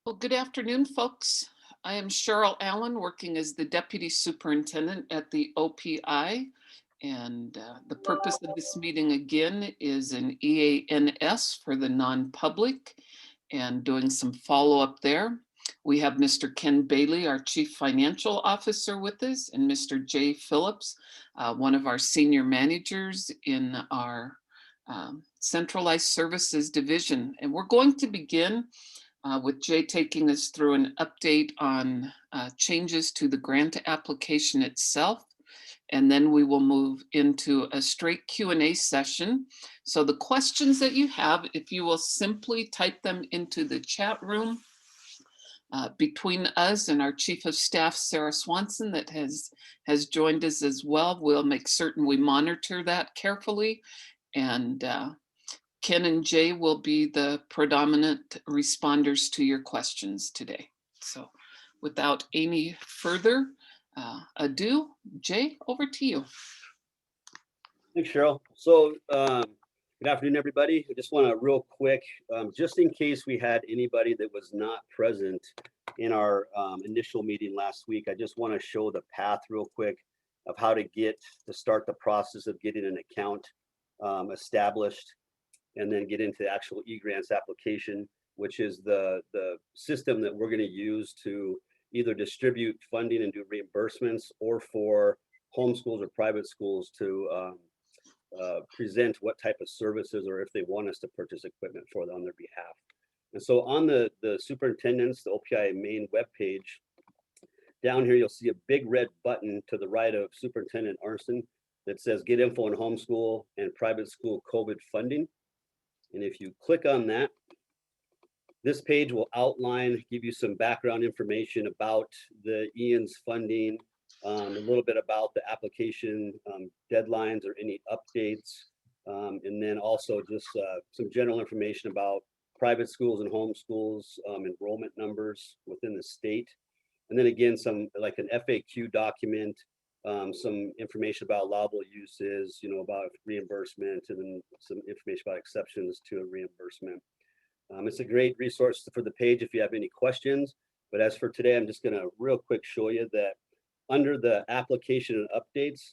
Well, good afternoon, folks. I am Cheryl Allen, working as the Deputy Superintendent at the OPI. And the purpose of this meeting again is an EANS for the non-public and doing some follow-up there. We have Mr. Ken Bailey, our Chief Financial Officer with us, and Mr. Jay Phillips, one of our senior managers in our Centralized Services Division. And we're going to begin with Jay taking us through an update on changes to the grant application itself. And then we will move into a straight Q&A session. So the questions that you have, if you will simply type them into the chat room between us and our Chief of Staff, Sarah Swanson, that has joined us as well. We'll make certain we monitor that carefully. And Ken and Jay will be the predominant responders to your questions today. So without any further ado, Jay, over to you. Thanks, Cheryl. So good afternoon, everybody. I just want to real quick, just in case we had anybody that was not present in our initial meeting last week, I just want to show the path real quick of how to start the process of getting an account established, and then get into the actual eGrants application, which is the system that we're going to use to either distribute funding and do reimbursements, or for homeschools or private schools to present what type of services, or if they want us to purchase equipment for them on their behalf. And so on the superintendent's, the OPI main webpage, down here you'll see a big red button to the right of Superintendent Arnson that says Get Info on Homeschool and Private School COVID Funding. And if you click on that, this page will outline, give you some background information about the EANS funding, a little bit about the application deadlines or any updates, and then also just some general information about private schools and homeschools, enrollment numbers within the state. And then again, some like an FAQ document, some information about allowable uses, about reimbursement, and then some information about exceptions to a reimbursement. It's a great resource for the page if you have any questions. But as for today, I'm just going to real quick show you that under the application and updates,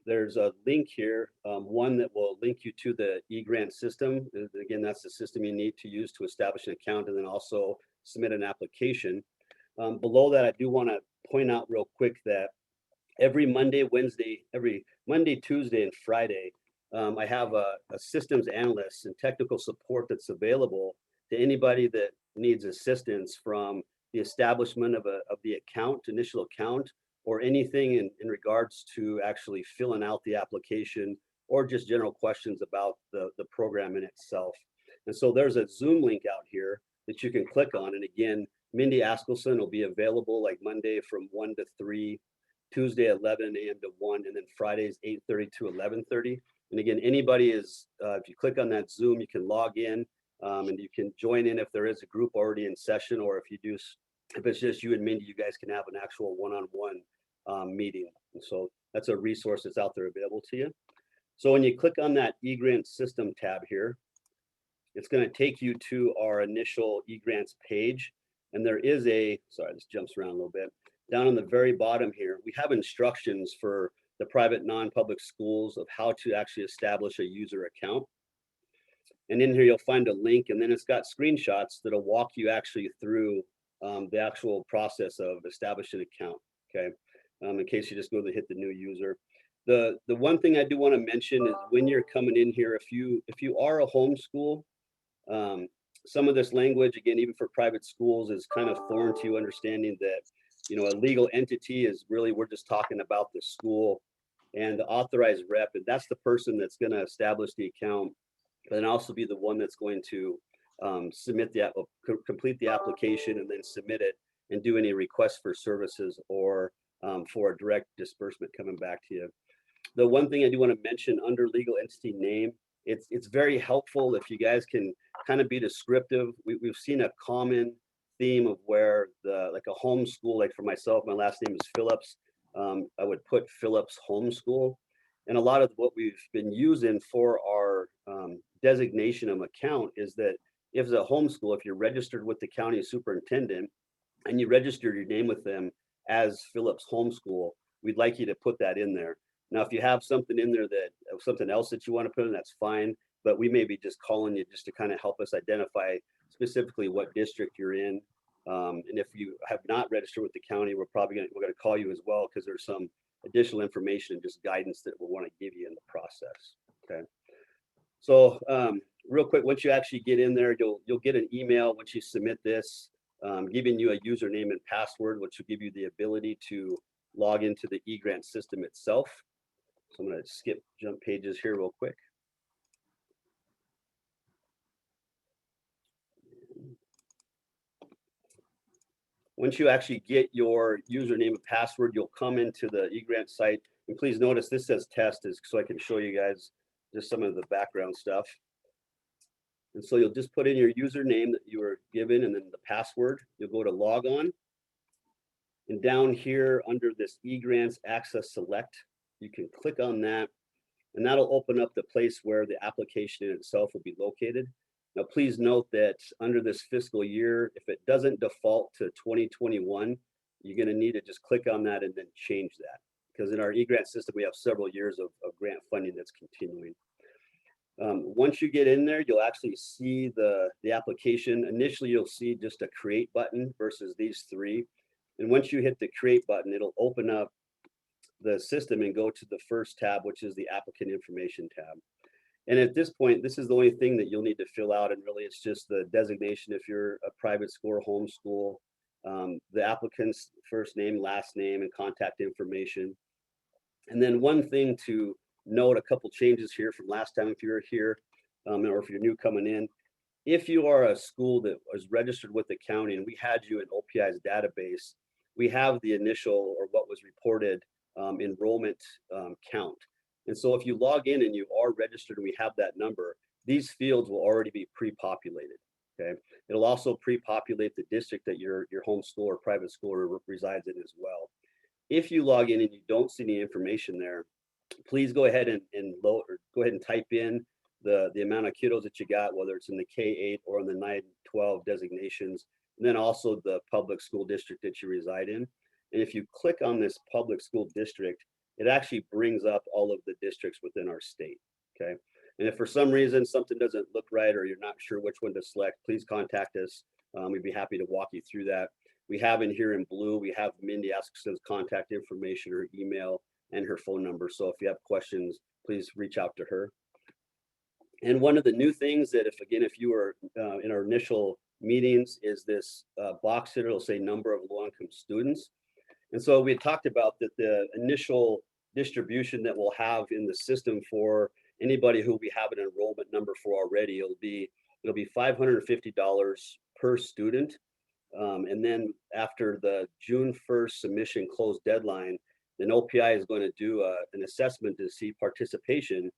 there's a link here, one that will link you to the eGrant system. Again, that's the system you need to use to establish an account and then also submit an application. Below that, I do want to point out real quick that every Monday, Tuesday, and Friday, I have a systems analyst and technical support that's available to anybody that needs assistance from the establishment of the initial account, or anything in regards to actually filling out the application, or just general questions about the program in itself. And so there's a Zoom link out here that you can click on. And again, Mindy Askelson will be available like Monday from 1 to 3, Tuesday 11 a.m. to 1, and then Fridays 8:30 to 11:30. And again, anybody is, if you click on that Zoom, you can log in and you can join in if there is a group already in session, or if it's just you and Mindy, you guys can have an actual one-on-one meeting. And so that's a resource that's out there available to you. So when you click on that eGrant system tab here, it's going to take you to our initial eGrants page. And there is sorry, this jumps around a little bit. Down on the very bottom here, we have instructions for the private non-public schools of how to actually establish a user account. And in here, you'll find a link, and then it's got screenshots that'll walk you actually through the actual process of establishing an account, okay? In case you just go to hit the new user. The one thing I do want to mention is when you're coming in here, if you are a homeschool, some of this language, again, even for private schools, is kind of foreign to you, understanding that a legal entity is really, we're just talking about the school, and the authorized rep, and that's the person that's going to establish the account, and also be the one that's going to complete the application and then submit it and do any requests for services or for a direct disbursement coming back to you. The one thing I do want to mention under legal entity name, it's very helpful if you guys can kind of be descriptive. We've seen a common theme of where like a homeschool, like for myself, my last name is Phillips. I would put Phillips Homeschool. And a lot of what we've been using for our designation of account is that if it's a homeschool, if you're registered with the county superintendent and you registered your name with them as Phillips Homeschool, we'd like you to put that in there. Now, if you have something in there that something else that you want to put in, that's fine. But we may be just calling you just to kind of help us identify specifically what district you're in. And if you have not registered with the county, we're going to call you as well, because there's some additional information and just guidance that we'll want to give you in the process. Okay. So real quick, once you actually get in there, you'll get an email once you submit this, giving you a username and password, which will give you the ability to log into the eGrant system itself. So I'm going to jump pages here real quick. Once you actually get your username and password, you'll come into the eGrant site. And please notice this says test, is so I can show you guys just some of the background stuff. And so you'll just put in your username that you were given and then the password. You'll go to log on. And down here under this eGrants Access Select, you can click on that, and that'll open up the place where the application in itself will be located. Now, please note that under this fiscal year, if it doesn't default to 2021, you're going to need to just click on that and then change that. Because in our eGrant system, we have several years of grant funding that's continuing. Once you get in there, you'll actually see the application. Initially, you'll see just a create button versus these three. And once you hit the create button, it'll open up the system and go to the first tab, which is the applicant information tab. And at this point, this is the only thing that you'll need to fill out. And really, it's just the designation if you're a private school or homeschool, the applicant's first name, last name, and contact information. And then one thing to note, a couple changes here from last time if you were here, or if you're new coming in. If you are a school that was registered with the county and we had you in OPI's database, we have the initial or what was reported enrollment count. And so if you log in and you are registered and we have that number, these fields will already be pre-populated. Okay. It'll also pre-populate the district that your homeschool or private school resides in as well. If you log in and you don't see any information there, please go ahead and go ahead and type in the amount of kiddos that you got, whether it's in the K-8 or in the 9-12 designations, and then also the public school district that you reside in. And if you click on this public school district, it actually brings up all of the districts within our state. Okay. And if for some reason something doesn't look right or you're not sure which one to select, please contact us. We'd be happy to walk you through that. We have in here in blue, we have Mindy Askerson's contact information, her email, and her phone number. So if you have questions, please reach out to her. And one of the new things that if you were in our initial meetings is this box here, it'll say number of low-income students. And so we had talked about that the initial distribution that we'll have in the system for anybody who we have an enrollment number for already, it'll be $550 per student. And then after the June 1st submission close deadline, then OPI is going to do an assessment to see participation.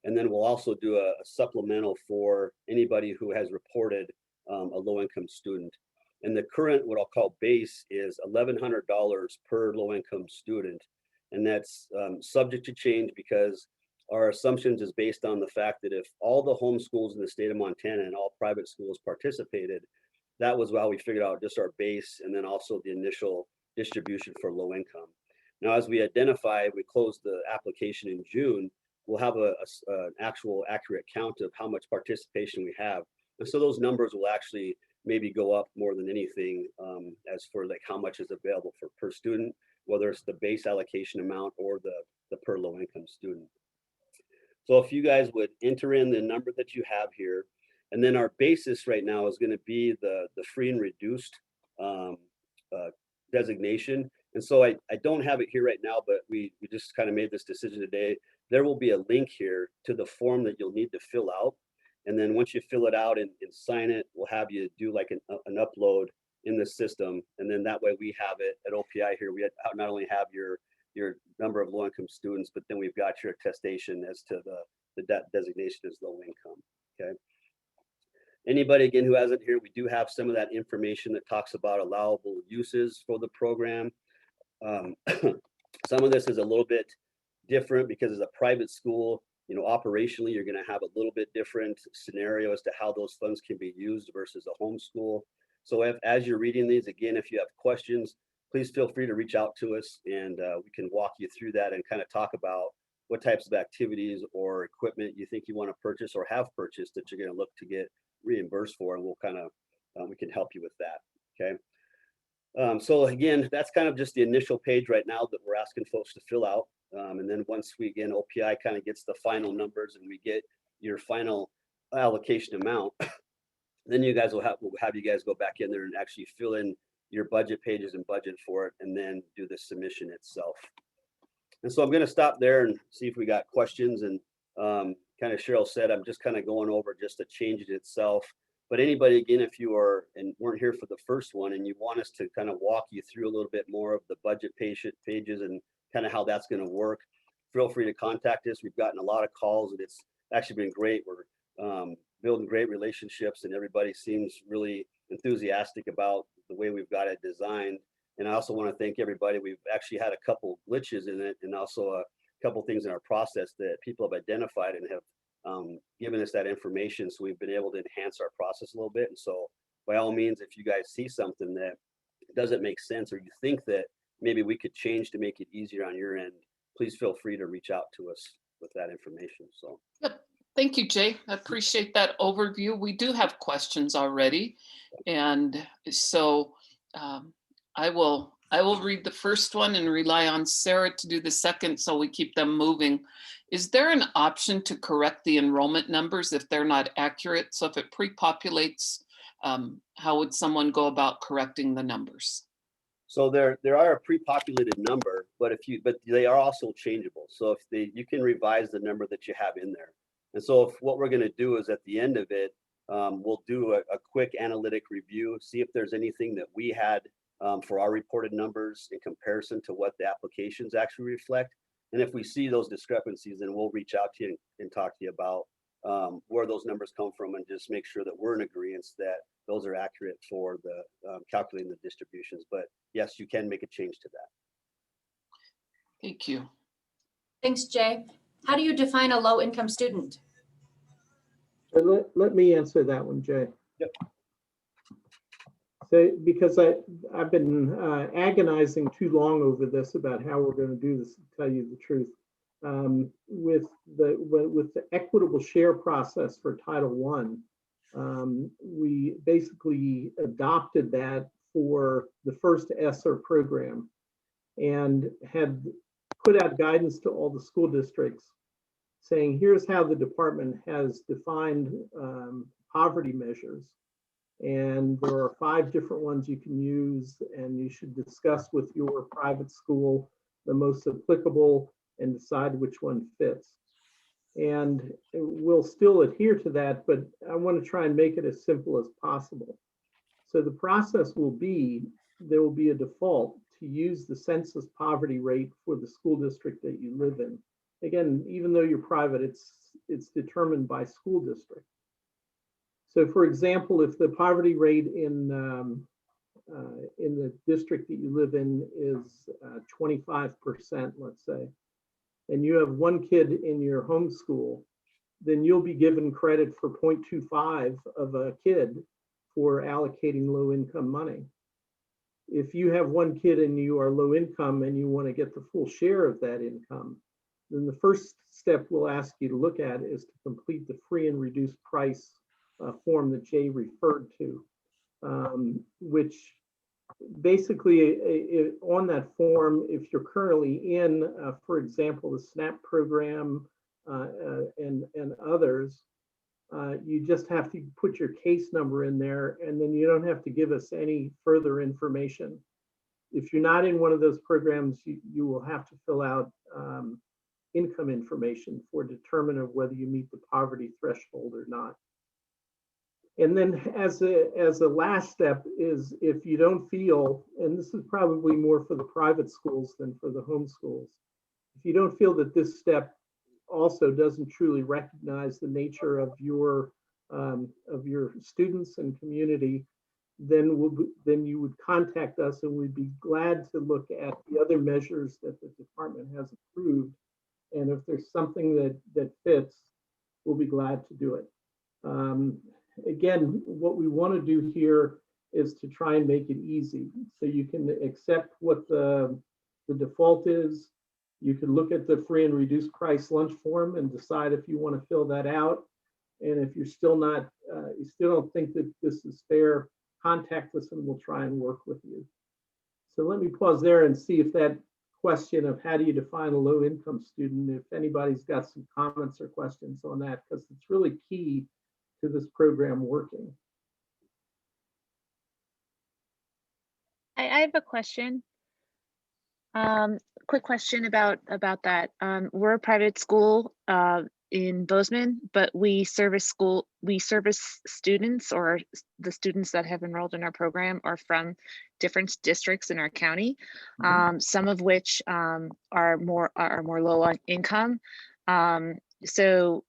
And then we'll also do a supplemental for anybody who has reported a low-income student. And the current, what I'll call base, is $1,100 per low-income student. And that's subject to change because our assumptions is based on the fact that if all the homeschools in the state of Montana and all private schools participated, that was how we figured out just our base and then also the initial distribution for low income. Now, as we identify, we closed the application in June, we'll have an actual accurate count of how much participation we have. And so those numbers will actually maybe go up more than anything as for like how much is available for per student, whether it's the base allocation amount or the per low income student. So if you guys would enter in the number that you have here, and then our basis right now is going to be the free and reduced designation. And so I don't have it here right now, but we just kind of made this decision today. There will be a link here to the form that you'll need to fill out. And then once you fill it out and sign it, we'll have you do like an upload in the system. And then that way we have it at OPI here. We not only have your number of low income students, but then we've got your attestation as to the designation as low income. Okay. Anybody again who hasn't here, we do have some of that information that talks about allowable uses for the program. Some of this is a little bit different because it's a private school. operationally, you're going to have a little bit different scenario as to how those funds can be used versus a homeschool. So as you're reading these, again, if you have questions, please feel free to reach out to us, and we can walk you through that and kind of talk about what types of activities or equipment you think you want to purchase or have purchased that you're going to look to get reimbursed for, and we'll kind of we can help you with that. Okay. So again, that's kind of just the initial page right now that we're asking folks to fill out. And then once we, again, OPI kind of gets the final numbers and we get your final allocation amount, then we'll have you guys go back in there and actually fill in your budget pages and budget for it, and then do the submission itself. And so I'm going to stop there and see if we got questions. And kind of Cheryl said, I'm just kind of going over just the changes itself. But anybody, again, if you are and weren't here for the first one and you want us to kind of walk you through a little bit more of the budget pages and kind of how that's going to work, feel free to contact us. We've gotten a lot of calls, and it's actually been great. We're building great relationships, and everybody seems really enthusiastic about the way we've got it designed. And I also want to thank everybody. We've actually had a couple glitches in it, and also a couple things in our process that people have identified and have given us that information. So we've been able to enhance our process a little bit. And so by all means, if you guys see something that doesn't make sense, or you think that maybe we could change to make it easier on your end, please feel free to reach out to us with that information. So. Yep. Thank you, Jay. I appreciate that overview. We do have questions already. And so I will read the first one and rely on Sarah to do the second, so we keep them moving. Is there an option to correct the enrollment numbers if they're not accurate? So if it pre-populates, how would someone go about correcting the numbers? So there are a pre-populated number, but they are also changeable. So you can revise the number that you have in there. And so what we're going to do is at the end of it, we'll do a quick analytic review, see if there's anything that we had for our reported numbers in comparison to what the applications actually reflect. And if we see those discrepancies, then we'll reach out to you and talk to you about where those numbers come from, and just make sure that we're in agreement that those are accurate for the calculating the distributions. But yes, you can make a change to that. Thank you. Thanks, Jay. How do you define a low-income student? Let me answer that one, Jay. Yep. So, because I've been agonizing too long over this about how we're going to do this, to tell you the truth. With the equitable share process for Title I, we basically adopted that for the first ESSER program, and had put out guidance to all the school districts saying, here's how the department has defined poverty measures. And there are 5 different ones you can use, and you should discuss with your private school the most applicable and decide which one fits. And we'll still adhere to that, but I want to try and make it as simple as possible. So the process will be, there will be a default to use the census poverty rate for the school district that you live in. Again, even though you're private, it's determined by school district. So for example, if the poverty rate in the district that you live in is 25%, let's say, and you have one kid in your home school, then you'll be given credit for 0.25 of a kid for allocating low income money. If you have one kid and you are low income and you want to get the full share of that income, then the first step we'll ask you to look at is to complete the free and reduced price form that Jay referred to, which basically on that form, if you're currently in, for example, the SNAP program and others, you just have to put your case number in there, and then you don't have to give us any further information. If you're not in one of those programs, you will have to fill out income information for determine of whether you meet the poverty threshold or not. And then as a last step is, if you don't feel, and this is probably more for the private schools than for the home schools, if you don't feel that this step also doesn't truly recognize the nature of your students and community, then you would contact us, and we'd be glad to look at the other measures that the department has approved And if there's something that fits, we'll be glad to do it. Again, what we want to do here is to try and make it easy. So you can accept what the default is. You can look at the free and reduced price lunch form and decide if you want to fill that out. And if you're still not, you still don't think that this is fair, contact us and we'll try and work with you. So let me pause there and see if that question of how do you define a low income student, if anybody's got some comments or questions on that, because it's really key to this program working. I have a question. Quick question about that. We're a private school in Bozeman, but we service students, or the students that have enrolled in our program are from different districts in our county, some of which are more low on income. So,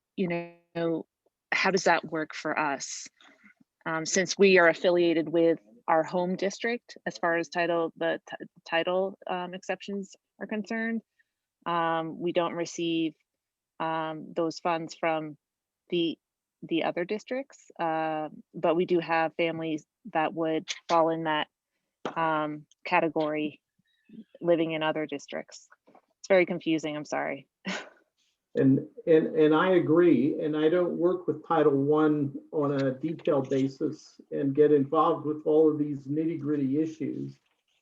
how does that work for us? Since we are affiliated with our home district as far as title exceptions are concerned, we don't receive those funds from the other districts, but we do have families that would fall in that category living in other districts. It's very confusing, I'm sorry. And I agree, and I don't work with Title I on a detailed basis and get involved with all of these nitty-gritty issues,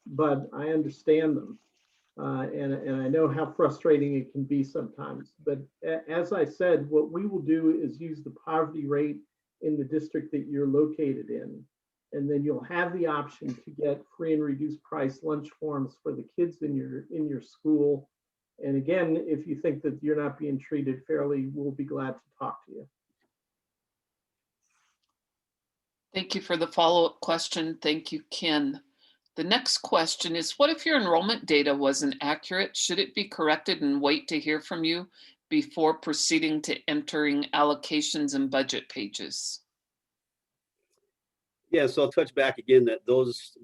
but I understand them. And I know how frustrating it can be sometimes. But as I said, what we will do is use the poverty rate in the district that you're located in. And then you'll have the option to get free and reduced price lunch forms for the kids in your school. And again, if you think that you're not being treated fairly, we'll be glad to talk to you. Thank you for the follow-up question. Thank you, Ken. The next question is, what if your enrollment data wasn't accurate? Should it be corrected and wait to hear from you before proceeding to entering allocations and budget pages? Yeah, so I'll touch back again that those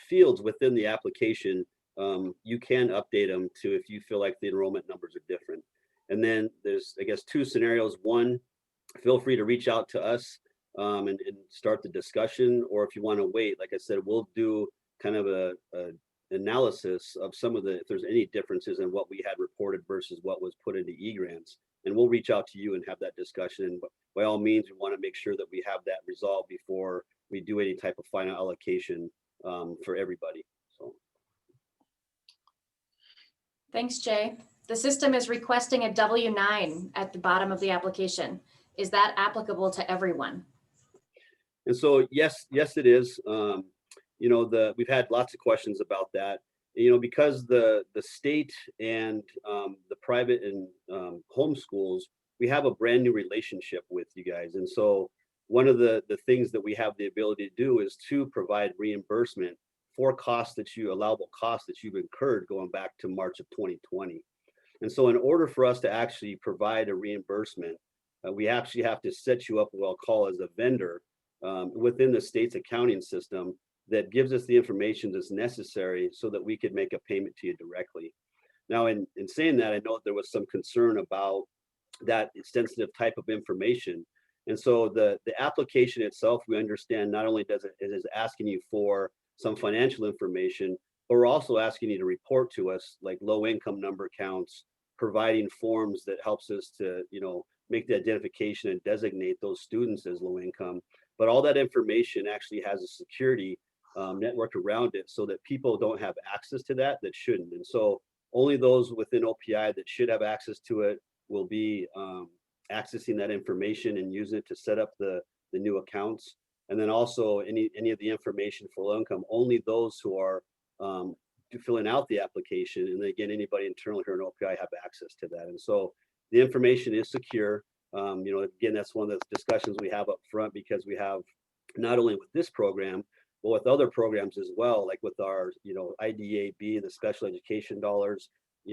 fields within the application, you can update them to if you feel like the enrollment numbers are different. And then there's, I guess, two scenarios. One, feel free to reach out to us and start the discussion, or if you want to wait, like I said, we'll do kind of a analysis of some of if there's any differences in what we had reported versus what was put into E-grants, and we'll reach out to you and have that discussion. And by all means, we want to make sure that we have that resolved before we do any type of final allocation for everybody. So. Thanks, Jay. The system is requesting a W-9 at the bottom of the application. Is that applicable to everyone? And so, yes, it is. We've had lots of questions about that. Because the state and the private and home schools, we have a brand new relationship with you guys. And so one of the things that we have the ability to do is to provide reimbursement for allowable costs that you've incurred going back to March of 2020. And so in order for us to actually provide a reimbursement, we actually have to set you up what I'll call as a vendor within the state's accounting system that gives us the information that's necessary so that we could make a payment to you directly. Now, in saying that, I know there was some concern about that sensitive type of information. And so the application itself, we understand not only it is asking you for some financial information, but we're also asking you to report to us like low income number counts, providing forms that helps us to, make the identification and designate those students as low income. But all that information actually has a security network around it so that people don't have access to that shouldn't. And so only those within OPI that should have access to it will be accessing that information and using it to set up the new accounts. And then also any of the information for low income, only those who are filling out the application. And then again, anybody internal here in OPI have access to that. And so the information is secure. Again, that's one of the discussions we have up front, because we have not only with this program, but with other programs as well, like with our, IDAB, the special education dollars,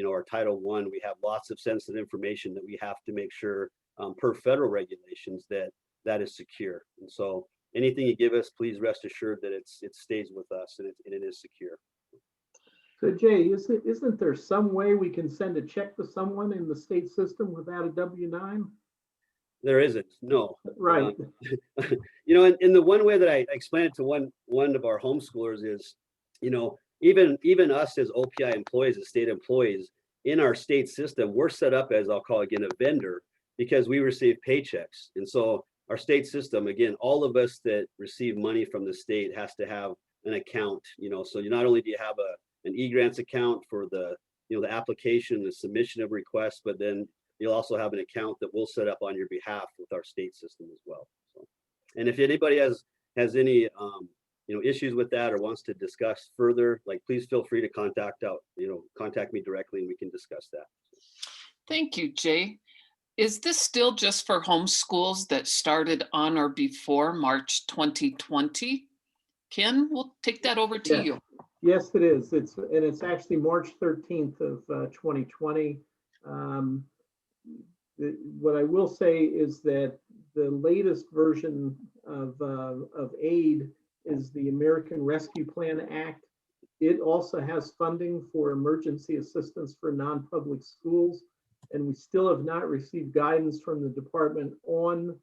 our Title I, we have lots of sensitive information that we have to make sure per federal regulations that is secure. And so anything you give us, please rest assured that it stays with us and it is secure. So Jay, isn't there some way we can send a check to someone in the state system without a W-9? There isn't, no. Right. You know, in the one way that I explained it to one of our homeschoolers is, you know, even us as OPI employees, as state employees in our state system, we're set up as, I'll call again, a vendor because we receive paychecks. And so our state system, again, all of us that receive money from the state has to have an account, you know, so you not only do you have an E-grants account for the, you know, the application, the submission of requests, but then you'll also have an account that we'll set up on your behalf with our state system as well. So, and if anybody has any, you know, issues with that or wants to discuss further, like, please feel free to contact me directly and we can discuss that. Thank you, Jay. Is this still just for homeschools that started on or before March 2020? Ken, we'll take that over to Yes. you. Yes, it is. It's actually March 13th of 2020. What I will say is that the latest version of aid is the American Rescue Plan Act. It also has funding for emergency assistance for non-public schools, and we still have not received guidance from the department on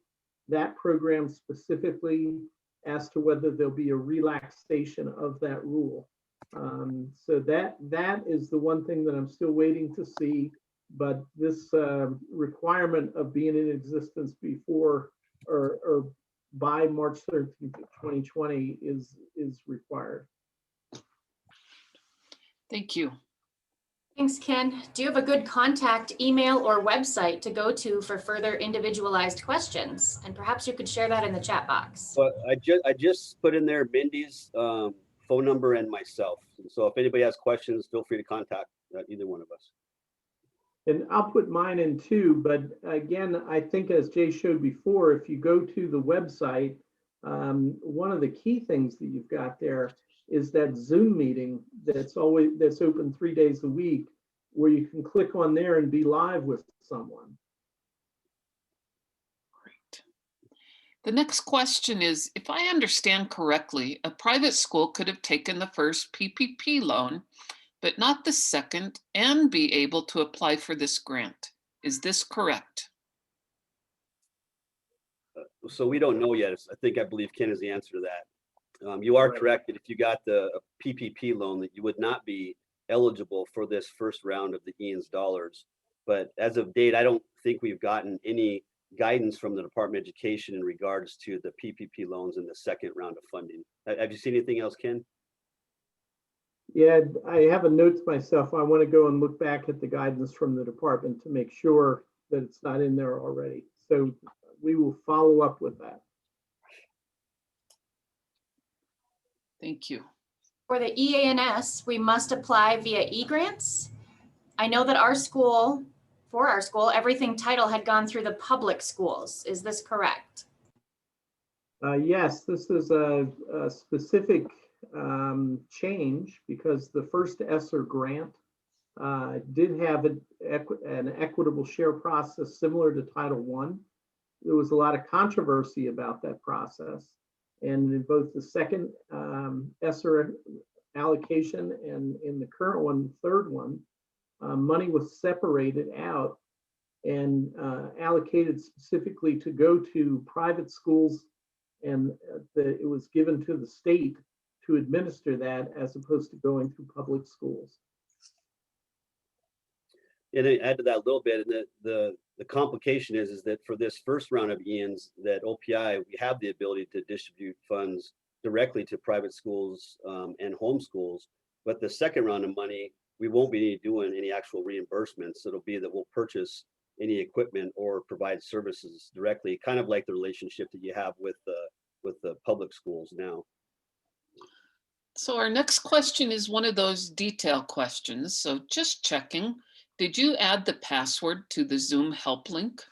that program specifically as to whether there'll be a relaxation of that rule. So that is the one thing that I'm still waiting to see. But this requirement of being in existence before or by March 13th, 2020 is required. Thank you. Thanks, Ken. Do you have a good contact email or website to go to for further individualized questions? And perhaps you could share that in the chat box. But I just put in there Mindy's phone number and myself. And so if anybody has questions, feel free to contact either one of us. And I'll put mine in too, but again, I think as Jay showed before, if you go to the website, one of the key things that you've got there is that Zoom meeting that's open 3 days a week, where you can click on there and be live with someone. Great. The next question is, if I understand correctly, a private school could have taken the first PPP loan but not the second, and be able to apply for this grant. Is this correct? So we don't know yet. I believe Ken is the answer to that. You are correct that if you got the PPP loan, that you would not be eligible for this first round of the EANS dollars. But as of date, I don't think we've gotten any guidance from the Department of Education in regards to the PPP loans in the second round of funding. Have you seen anything else, Ken? Yeah, I have a note to myself. I want to go and look back at the guidance from the department to make sure that it's not in there already. So we will follow up with that. Thank you. For the EANS, we must apply via eGrants. I know that for our school, everything title had gone through the public schools. Is this correct? Yes, this is a specific change because the first ESSER grant did have an equitable share process similar to Title I. There was a lot of controversy about that process. And in both the second ESSER allocation and in the current one, the third one, money was separated out and allocated specifically to go to private schools, and it was given to the state to administer that as opposed to going through public schools. And to add to that a little bit, and the complication is that for this first round of EANS, that OPI, we have the ability to distribute funds directly to private schools and homeschools. But the second round of money, we won't be doing any actual reimbursements. It'll be that we'll purchase any equipment or provide services directly, kind of like the relationship that you have with the public schools now. So our next question is one of those detail questions. So just checking, did you add the password to the Zoom help link?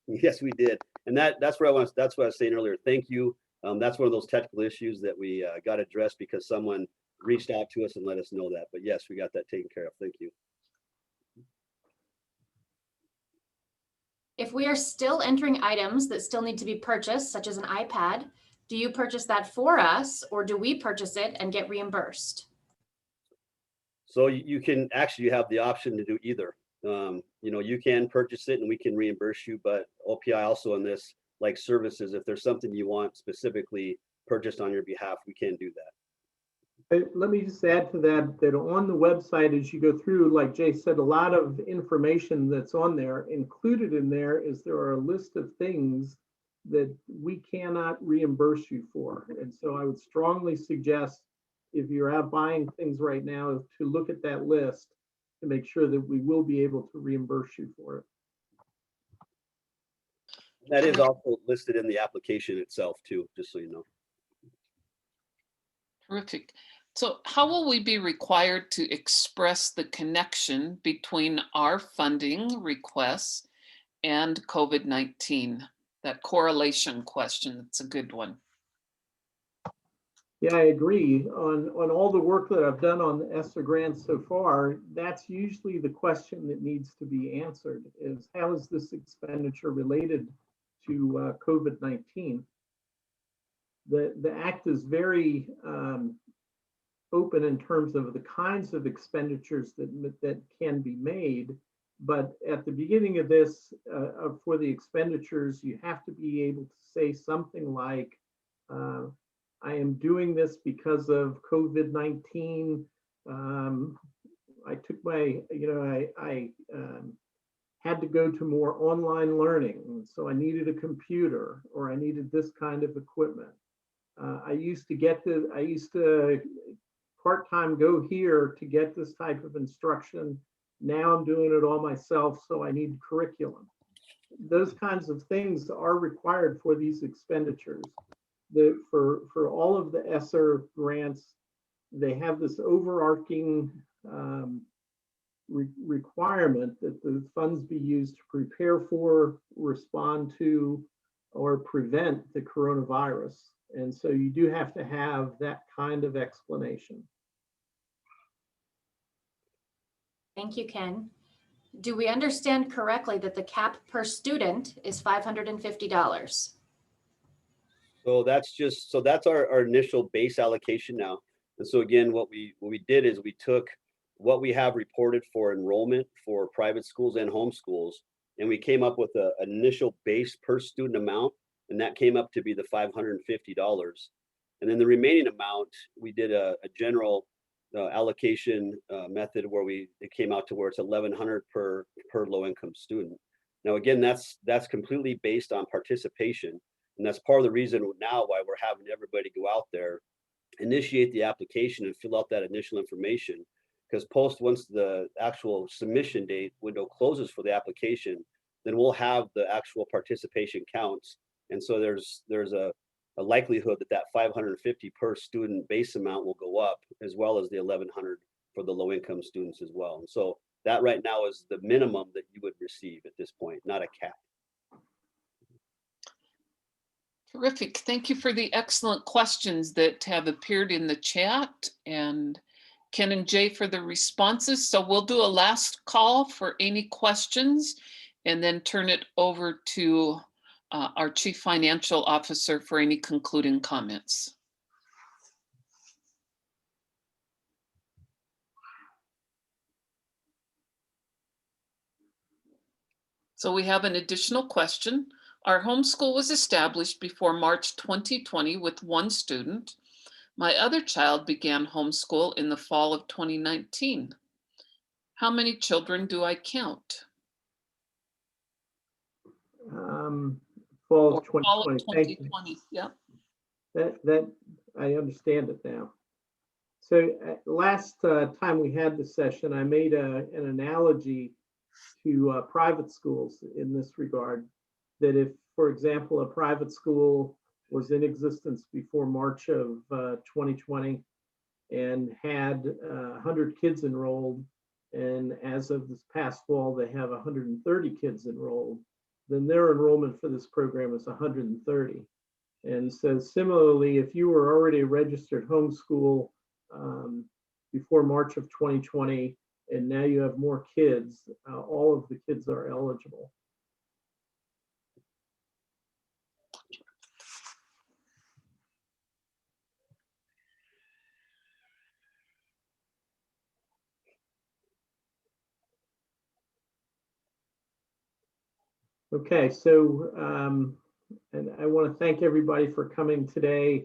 Yes, we did. And that's what I was saying earlier. Thank you. That's one of those technical issues that we got addressed because someone reached out to us and let us know that. But yes, we got that taken care of. Thank you. If we are still entering items that still need to be purchased, such as an iPad, do you purchase that for us or do we purchase it and get reimbursed? So you can actually, you have the option to do either. You can purchase it and we can reimburse you, but OPI also in this, like services, if there's something you want specifically purchased on your behalf, we can do that. Let me just add to that on the website, as you go through, like Jay said, a lot of information that's on there. Included in there is there are a list of things that we cannot reimburse you for. And so I would strongly suggest, if you're out buying things right now, to look at that list to make sure that we will be able to reimburse you for it. That is also listed in the application itself too, just so you know. Terrific. So how will we be required to express the connection between our funding requests and COVID-19? That correlation question, that's a good one. Yeah, I agree. On all the work that I've done on the ESSER grants so far, that's usually the question that needs to be answered, is how is this expenditure related to COVID-19? The act is very open in terms of the kinds of expenditures that can be made. But at the beginning of this, for the expenditures, you have to be able to say something like, I am doing this because of COVID-19. I took my, I had to go to more online learning. So I needed a computer, or I needed this kind of equipment. I used to part-time go here to get this type of instruction. Now I'm doing it all myself, so I need curriculum. Those kinds of things are required for these expenditures. For all of the ESSER grants, they have this overarching requirement that the funds be used to prepare for, respond to, or prevent the coronavirus. And so you do have to have that kind of explanation. Thank you, Ken. Do we understand correctly that the cap per student is $550? So that's our initial base allocation now. And so again, what we did is we took what we have reported for enrollment for private schools and homeschools, and we came up with an initial base per student amount, and that came up to be the $550. And then the remaining amount, we did a general allocation method where it came out to where it's $1,100 per low income student. Now, again, that's completely based on participation. And that's part of the reason now why we're having everybody go out there, initiate the application and fill out that initial information. Because once the actual submission date window closes for the application, then we'll have the actual participation counts. And so there's a likelihood that 550 per student base amount will go up, as well as the 1,100 for the low income students as well. And so that right now is the minimum that you would receive at this point, not a cap. Terrific. Thank you for the excellent questions that have appeared in the chat, and Ken and Jay for the responses. So we'll do a last call for any questions and then turn it over to our Chief Financial Officer for any concluding comments. So we have an additional question. Our homeschool was established before March 2020 with one student. My other child began homeschool in the fall of 2019. How many children do I count? Fall of Fall of 2020. 2020, yeah. That I understand it now. So last time we had the session, I made an analogy to private schools in this regard, that if, for example, a private school was in existence before March of 2020 and had 100 kids enrolled, and as of this past fall, they have 130 kids enrolled, then their enrollment for this program is 130. And so similarly, if you were already a registered homeschool before March of 2020, and now you have more kids, all of the kids are eligible. Okay, so, and I want to thank everybody for coming today.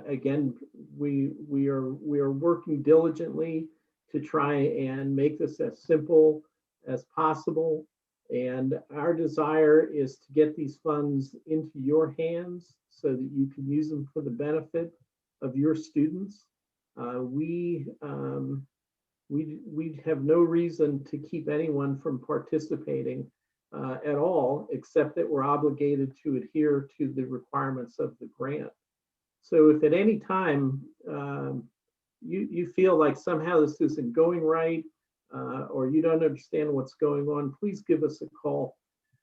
Again, we are working diligently to try and make this as simple as possible. And our desire is to get these funds into your hands so that you can use them for the benefit of your students. We have no reason to keep anyone from participating at all, except that we're obligated to adhere to the requirements of the grant. So if at any time you feel like somehow this isn't going right, or you don't understand what's going on, please give us a call,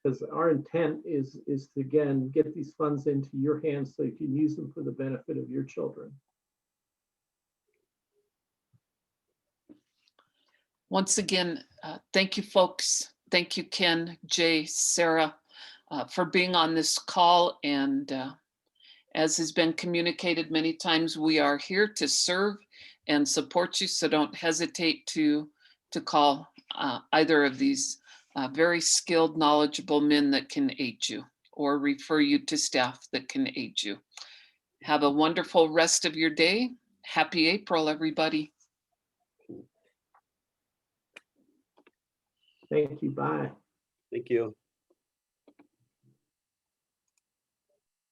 because our intent is to, again, get these funds into your hands so you can use them for the benefit of your children. Once again, thank you, folks. Thank you, Ken, Jay, Sarah, for being on this call. And as has been communicated many times, we are here to serve and support you. So don't hesitate to call either of these very skilled, knowledgeable men that can aid you, or refer you to staff that can aid you. Have a wonderful rest of your day. Happy April, everybody. Thank you. Bye. Thank you.